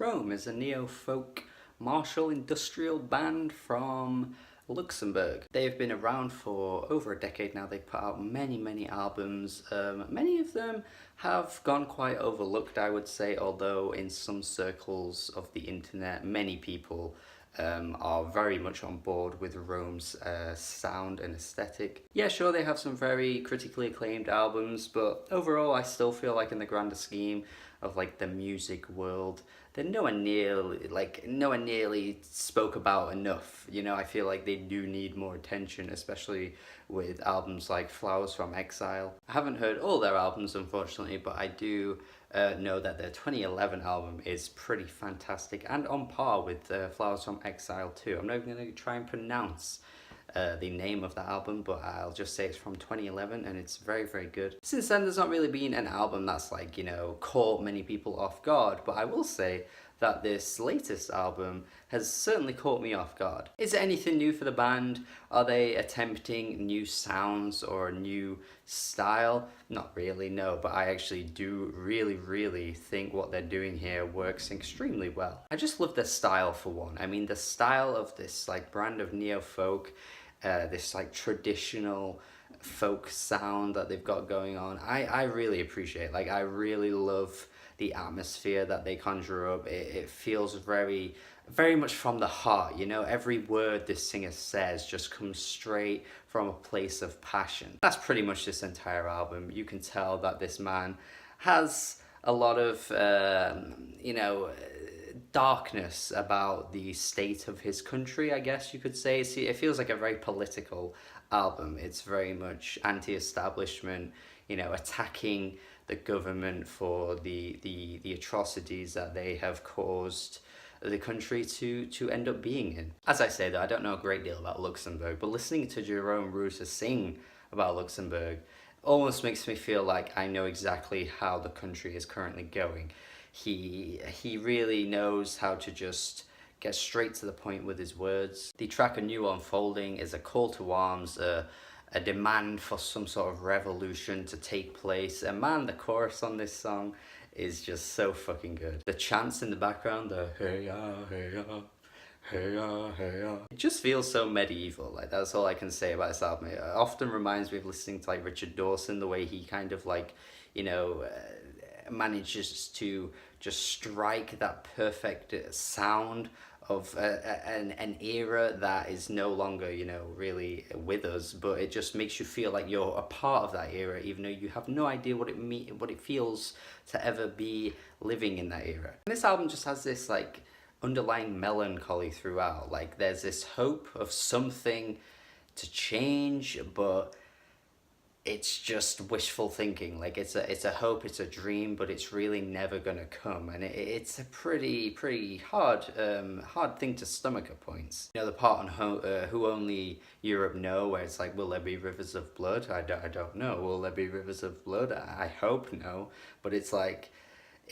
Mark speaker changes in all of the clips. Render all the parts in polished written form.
Speaker 1: Jerome is a neo-folk martial industrial band from Luxembourg. They've been around for over a decade now. They've put out many albums. Many of them have gone quite overlooked, I would say, although in some circles of the internet, many people are very much on board with Rome's sound and aesthetic. Yeah, sure, they have some very critically acclaimed albums, but overall I still feel like in the grander scheme of like the music world, they're nowhere nearly spoke about enough. You know, I feel like they do need more attention, especially with albums like Flowers from Exile. I haven't heard all their albums, unfortunately, but I do know that their 2011 album is pretty fantastic and on par with Flowers from Exile too. I'm not going to try and pronounce the name of the album, but I'll just say it's from 2011 and it's very good. Since then, there's not really been an album that's like, you know, caught many people off guard, but I will say that this latest album has certainly caught me off guard. Is it anything new for the band? Are they attempting new sounds or a new style? Not really, no, but I actually do really think what they're doing here works extremely well. I just love their style for one. I mean, the style of this like brand of neo-folk, this like traditional folk sound that they've got going on, I really appreciate. Like, I really love the atmosphere that they conjure up. It feels very much from the heart, you know. Every word this singer says just comes straight from a place of passion. That's pretty much this entire album. You can tell that this man has a lot of you know, darkness about the state of his country, I guess you could say. See, it feels like a very political album. It's very much anti-establishment, you know, attacking the government for the atrocities that they have caused the country to end up being in. As I say though, I don't know a great deal about Luxembourg, but listening to Jerome Ruta sing about Luxembourg almost makes me feel like I know exactly how the country is currently going. He really knows how to just get straight to the point with his words. The track A New Unfolding is a call to arms, a demand for some sort of revolution to take place. And man, the chorus on this song is just so fucking good. The chants in the background, the hey ya, hey ya, hey ya, hey ya. It just feels so medieval. Like, that's all I can say about this album. It often reminds me of listening to like Richard Dawson, the way he kind of like, you know, manages to just strike that perfect sound of an era that is no longer, you know, really with us, but it just makes you feel like you're a part of that era, even though you have no idea what it feels to ever be living in that era. And this album just has this like underlying melancholy throughout. Like, there's this hope of something to change, but it's just wishful thinking. Like, it's a hope, it's a dream, but it's really never gonna come, and it's a pretty hard thing to stomach at points. You know, the part on Who Only Europe Know, where it's like, will there be rivers of blood? I don't know. Will there be rivers of blood? I hope no. But it's like,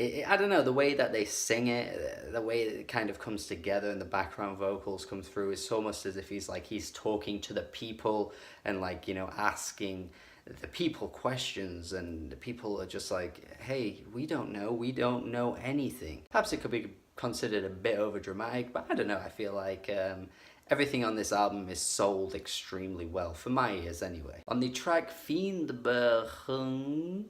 Speaker 1: I don't know, the way that they sing it, the way it kind of comes together and the background vocals come through, it's almost as if he's talking to the people and, like, you know, asking the people questions, and the people are just like, hey, we don't know anything. Perhaps it could be considered a bit over dramatic, but I don't know, I feel like everything on this album is sold extremely well, for my ears anyway. On the track Feindberuhrung,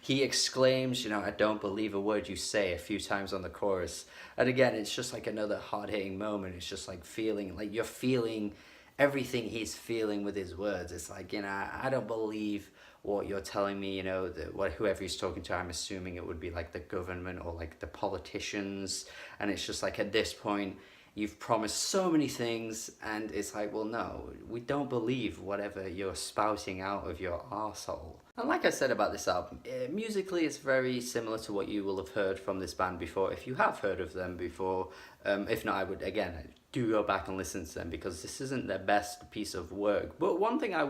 Speaker 1: he exclaims, you know, I don't believe a word you say, a few times on the chorus. And again, it's just like another hard-hitting moment. It's just like feeling, like you're feeling everything he's feeling with his words. It's like, you know, I don't believe what you're telling me, you know, whoever he's talking to, I'm assuming it would be like the government or like the politicians. And it's just like, at this point, you've promised so many things, and it's like, well, no, we don't believe whatever you're spouting out of your arsehole. And like I said about this album, musically it's very similar to what you will have heard from this band before, if you have heard of them before. If not, I would, again, do go back and listen to them, because this isn't their best piece of work. But one thing I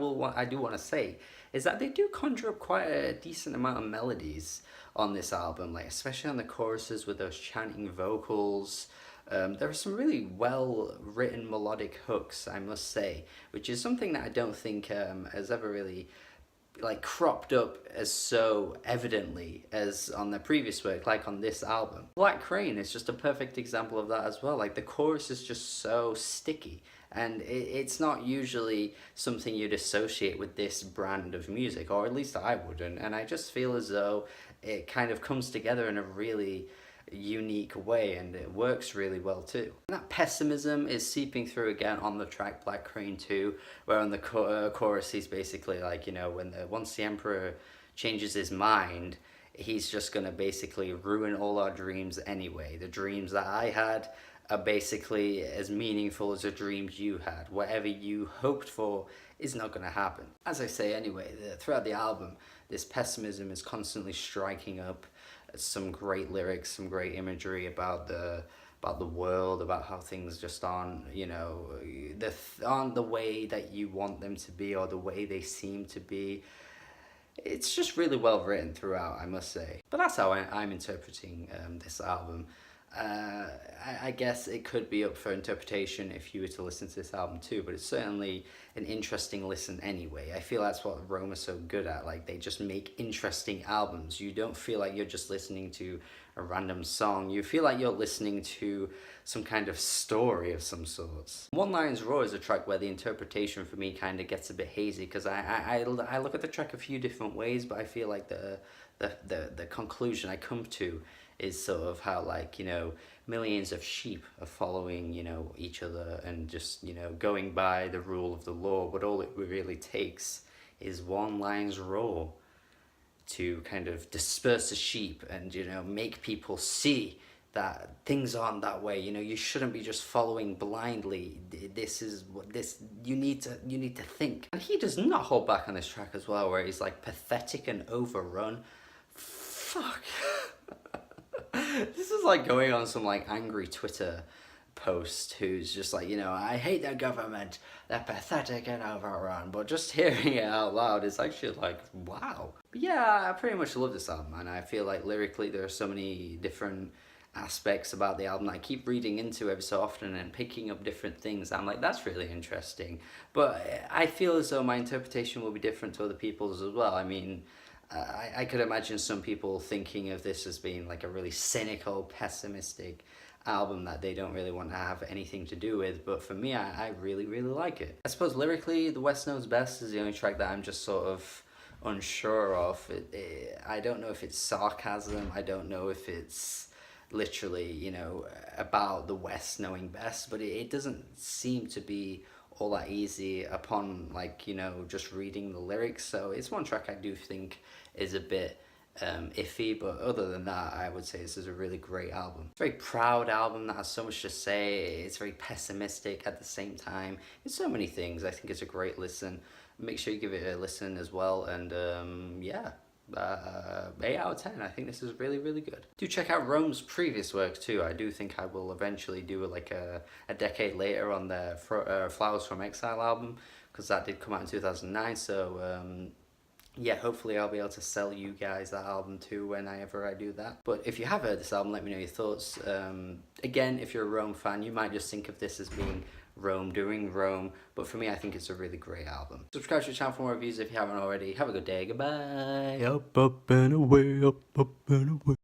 Speaker 1: do want to say is that they do conjure up quite a decent amount of melodies on this album, like especially on the choruses with those chanting vocals. There are some really well written melodic hooks, I must say, which is something that I don't think has ever really like cropped up as so evidently as on their previous work, like on this album. Black Crane is just a perfect example of that as well. Like the chorus is just so sticky, and it's not usually something you'd associate with this brand of music, or at least I wouldn't. And I just feel as though it kind of comes together in a really unique way, and it works really well too. And that pessimism is seeping through again on the track Black Crane 2, where on the chorus he's basically like, you know, once the Emperor changes his mind, he's just gonna basically ruin all our dreams anyway. The dreams that I had are basically as meaningful as the dreams you had. Whatever you hoped for is not going to happen. As I say anyway, throughout the album, this pessimism is constantly striking up some great lyrics, some great imagery about the world, about how things just aren't, you know, aren't the way that you want them to be or the way they seem to be. It's just really well written throughout, I must say. But that's how I'm interpreting this album. I guess it could be up for interpretation if you were to listen to this album too, but it's certainly an interesting listen anyway. I feel that's what Rome is so good at. Like, they just make interesting albums. You don't feel like you're just listening to a random song. You feel like you're listening to some kind of story of some sorts. One Lion's Roar is a track where the interpretation for me kind of gets a bit hazy, because I look at the track a few different ways, but I feel like the conclusion I come to is sort of how, like, you know, millions of sheep are following, you know, each other and just, you know, going by the rule of the law, but all it really takes is one lion's roar to kind of disperse the sheep and, you know, make people see that things aren't that way. You know, you shouldn't be just following blindly. This is what you need to think. And he does not hold back on this track as well, where he's like pathetic and overrun. Fuck. This is like going on some like angry Twitter post who's just like, you know, I hate the government, they're pathetic and overrun, but just hearing it out loud is actually like, wow. But yeah, I pretty much love this album, and I feel like lyrically there are so many different aspects about the album that I keep reading into every so often and picking up different things. I'm like, that's really interesting, but I feel as though my interpretation will be different to other people's as well. I mean, I could imagine some people thinking of this as being like a really cynical, pessimistic album that they don't really want to have anything to do with, but for me, I really, really like it. I suppose lyrically, The West Knows Best is the only track that I'm just sort of unsure of. I don't know if it's sarcasm, I don't know if it's literally, you know, about the West knowing best, but it doesn't seem to be all that easy upon, like, you know, just reading the lyrics. So it's one track I do think is a bit iffy, but other than that, I would say this is a really great album. It's a very proud album that has so much to say. It's very pessimistic at the same time. It's so many things. I think it's a great listen. Make sure you give it a listen as well, and yeah. 8 out of 10. I think this is really, really good. Do check out Rome's previous work too. I do think I will eventually do like a decade later on their Flowers from Exile album, because that did come out in 2009. So yeah, hopefully I'll be able to sell you guys that album too whenever I do that. But if you have heard this album, let me know your thoughts. Again, if you're a Rome fan, you might just think of this as being Rome doing Rome, but for me, I think it's a really great album. Subscribe to the channel for more reviews if you haven't already. Have a good day. Goodbye.
Speaker 2: Up and away, up and away.